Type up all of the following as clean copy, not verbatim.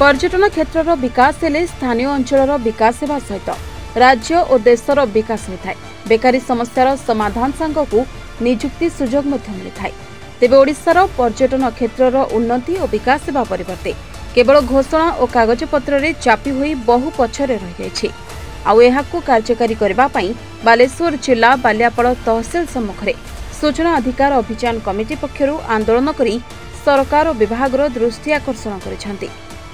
पर्यटन क्षेत्र विकास हेले स्थानीय अंचल विकास होगा सहित राज्य और देशर विकास होता है। बेकारी समस्यार समाधान सांगकू निजुक्ति सुजोग मिलता है। तेबे ओडिशार पर्यटन क्षेत्रर उन्नति और विकास होगा परिवर्ते केवल घोषणा और कागजपत्र रे चापी हुई बहु पछरे रह जाइछि। आउ एहाकू कार्यकारी करबा पई बालेश्वर जिला बालियापाड़ तहसील सम्मुखरे सूचना अधिकार अभियान कमिटी पक्षरु आंदोलन करी सरकार और विभागर दृष्टि आकर्षण करिसेंति।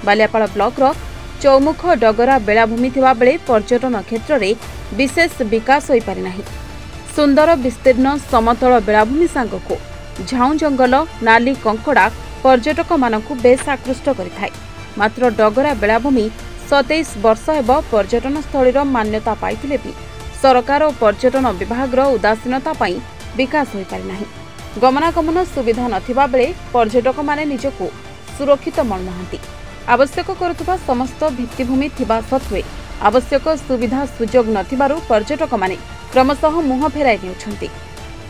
बालियापाड़ ब्लॉक रो चौमुख डगरा बेलाभूमि थिबा बेले पर्यटन क्षेत्र रे विशेष विकास होई पारि नाही। सुंदर विस्तीर्ण समतल बेलाभूमि सांगको झाऊ जंगल नाली कंकड़ा पर्यटक मानकु बेस आकृष्ट करिथाय। मात्र डगरा बेलाभूमि 27 वर्ष हेब पर्यटन स्थलीर मान्यता पाइथिले भी सरकार और पर्यटन विभागर उदासीनता पई विकास होई पारि नाही। गमनागमन सुविधा नथिबा बेले पर्यटक माने निजको सुरक्षित मनुनाहांती। आवश्यक करुवा समस्त भित्तिभूमि थिबा सत्वे आवश्यक सुविधा सुजोग नथिबारु पर्यटक माने क्रमशः मुह फेराई नेउछंती।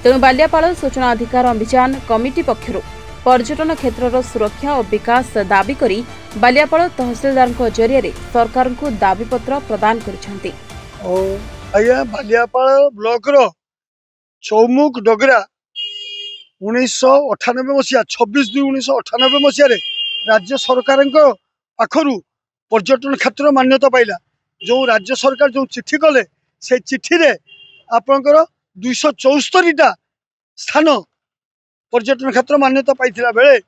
तेणु बालियापाड़ सूचना अधिकार अभियान कमिटी पक्षरु पर्यटन क्षेत्रर सुरक्षा और विकास दाबी करी बालियापाड़ तहसीलदार जरिए सरकार को दाबीपत्र प्रदान करिसेंती। बालियापाड़ ब्लॉक रो चौमुख डगरा 1998 मसीहा 26/2/1998 मसीह राज्य सरकार पाखरु पर्यटन क्षेत्र मान्यता पाइला। जो राज्य सरकार जो चिट्ठी कले से चिट्ठी रे आपनकर 274टा स्थान पर्यटन क्षेत्र मान्यता पाइथिला बेले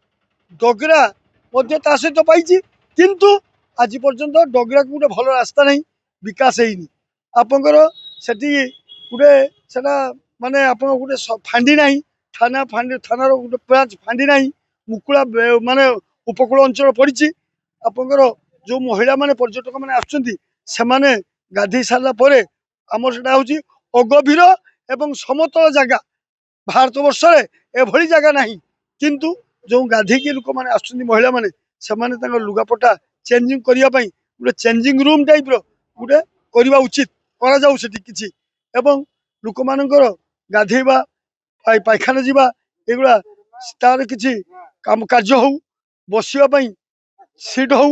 डगरा मध्य ता सहित पाइछि, किंतु आज पर्यंत डगरा को भल रास्ता नहीं विकास हैनी। आपनकर सेठी गुटे सेटा माने आपन गुटे फांडी नहीं थाना थानार गुटे ब्रांच फांडी नहीं मुकुला माने उपकूल अंचल पड़ी। आपनकर जो महिला माने पर्यटक माने आछुंती से माने गाधी सारा परे आमर सेटा होची अगभीर एवं समतल जगह भारत वर्ष रे एभली जगह नहीं, किंतु जो गाधी की लोक माने आछुंती महिला माने से माने तांको लुगापटा चेंजिंग करिया पई गुटे चेंजिंग रूम टाइप रो गुटे करबा उचित करा जाउ सेठी किछि एवं लोक मानकर गाधेबा पायखाना जीवा एगुड़ा तार किछि काम कार्य हो बसिया पई सीट हो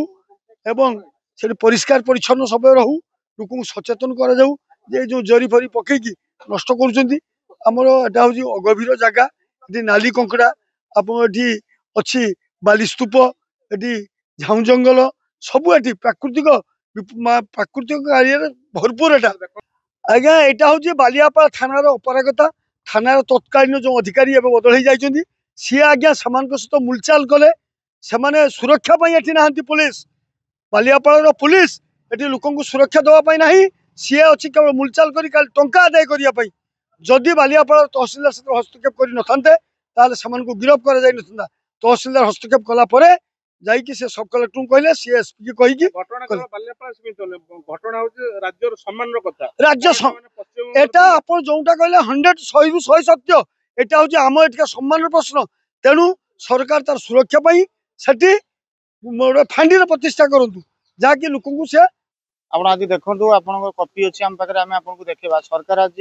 एवं से परिष्कार परिच्छन्न सब रहू लोक सचेतन करा जाऊ जे जो जरी फरी पकईकी नष्ट करुछंती। आमर एटा होची अगभीर जगह एटी नाली कंकड़ा आपन एटी अछि बाली स्तूप एटी झाऊ जंगल सब एटी प्राकृतिक कार्य भरपूर एटा। आज्ञा एटा होची बालियापाड़ थानार अपरागता थानार तत्कालीन जो अधिकारी एवं बदल हो जाइछंती सी आज्ञा समान सहित मुलचाल कले से सुरक्षा पाई eighty नाहांती police Baliapal police eighty लोकंकु सुरक्षा देवा पाई नाही सी अच्छी केवल मुलचाल करी टंका आदाय करिया पाई। जदि बालियापाड़ तहसीलदार से हस्तक्षेप करि नथांते ताले समान को गिरफ करा जाय नथंदा। तहसीलदार हस्तक्षेप कला परे जाइकी से सब कलेक्टर कहले सी एसपी की कहिकी घटना होची राज्यर सम्मान रो कथा राज्य एटा आपण जोंटा कहले 100 सत्य एटा होची आम एटिका सम्मान रो प्रश्न। तेणु सरकार तार सुरक्षा पाई सेठी फांडी प्रतिष्ठा करंतु जाकि लोकंकु से आपण आज देखंतु आपण कॉपी अछि हम पाखरे हम आपन को देखेबा। सरकार आज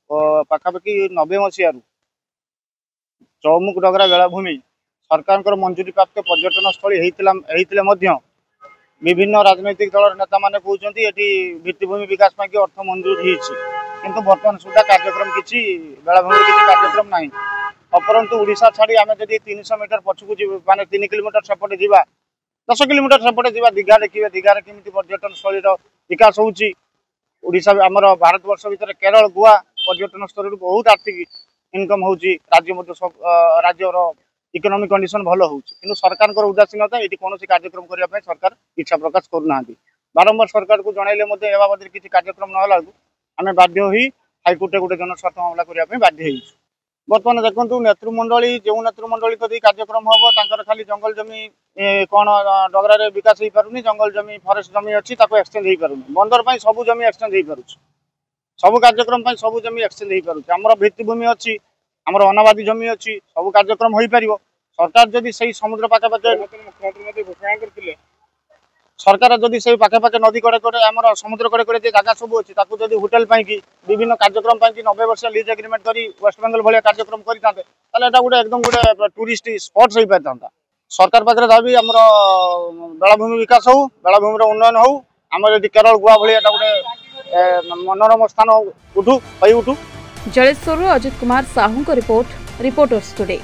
पाखापाखि 90 मसीह चौमुख डगरा बेलाभूमि सरकार मंजूरी प्राप्त पर्यटन स्थली हेतिले मध्य विभिन्न राजनैतिक दल नेता माने कहउछंती एठी भित्तिभूमि विकास पाई अर्थ मंजूर हिछि, किंतु वर्तमान सुधा कार्यक्रम किछि बेलाभूमि किछि कार्यक्रम नाही। अपरंतु ओडिशा छाड़ी आमे जदि 300 मीटर पछकु माने 3 किलोमीटर सेपटे जीवा 10 किलोमीटर सेपटे जीवा दीघा देखिबे दीघा रे केमिति पर्यटन स्थली रो विकास होउछि। ओडिशा हमर भारत वर्ष भीतर केरल गोवा पर्यटन स्थली बहुत आर्थिक इनकम होउछि। राज्य मध्य सब राज्य रो इकोनॉमिक कंडीशन भलो होउछि, किंतु सरकार को उदासीनता एटी कोनोसी कार्यक्रम करिया पय सरकार इच्छा प्रकाश करू नाहंती। बारंबार सरकार को जणाइले मध्ये एवा बदर किछि कार्यक्रम न होला आमे बाध्य होई हाईकोर्ट गोटे जनस्वार्थ मामला करिया पय बाध्य होइछु। बर्तमान देखंतु नेतृमंडली जो नेतृमंडली कदी कार्यक्रम होबो तांकर खाली जंगल जमी कोन डगरा रे विकास होई पारुनी, जंगल जमी फॉरेस्ट जमी अछि ताको एक्सचेंज होई पारुनी। बंदर पय सब जमी एक्सचेंज होई पारुछ, सब कार्यक्रम पय सब जमी एक्सचेंज होई पारुछ। हमर भित्तिभूमि अछि हमर अनाबादी जमी अछि सब कार्यक्रम होई पारिबो। सरकार जदि सही समुद्र पाखे पाखे मुख्यमंत्री मध्ये घोषणा करथिले सरकार जदि से पाखे पाखे नदी कड़े कड़े आमर समुद्र कड़े कड़े जगह सब अच्छी ताकू जदि होटेल पाई विभिन्न कार्यक्रम पाई 90 वर्ष लीज एग्रीमेंट करी वेस्ट बेंगल भाया कार्यक्रम करते गोटे एकदम गोटे टूरिस्ट स्पॉट हो पारि था। सरकार पाखे दाबी आमर बेलाभूमि विकास हो बेलाभूमि उन्नयन हो आम यदि केरल गोवा भाई गोटे मनोरम स्थान उठू। Jaleshwar Ajit Kumar Sahu report reporters today.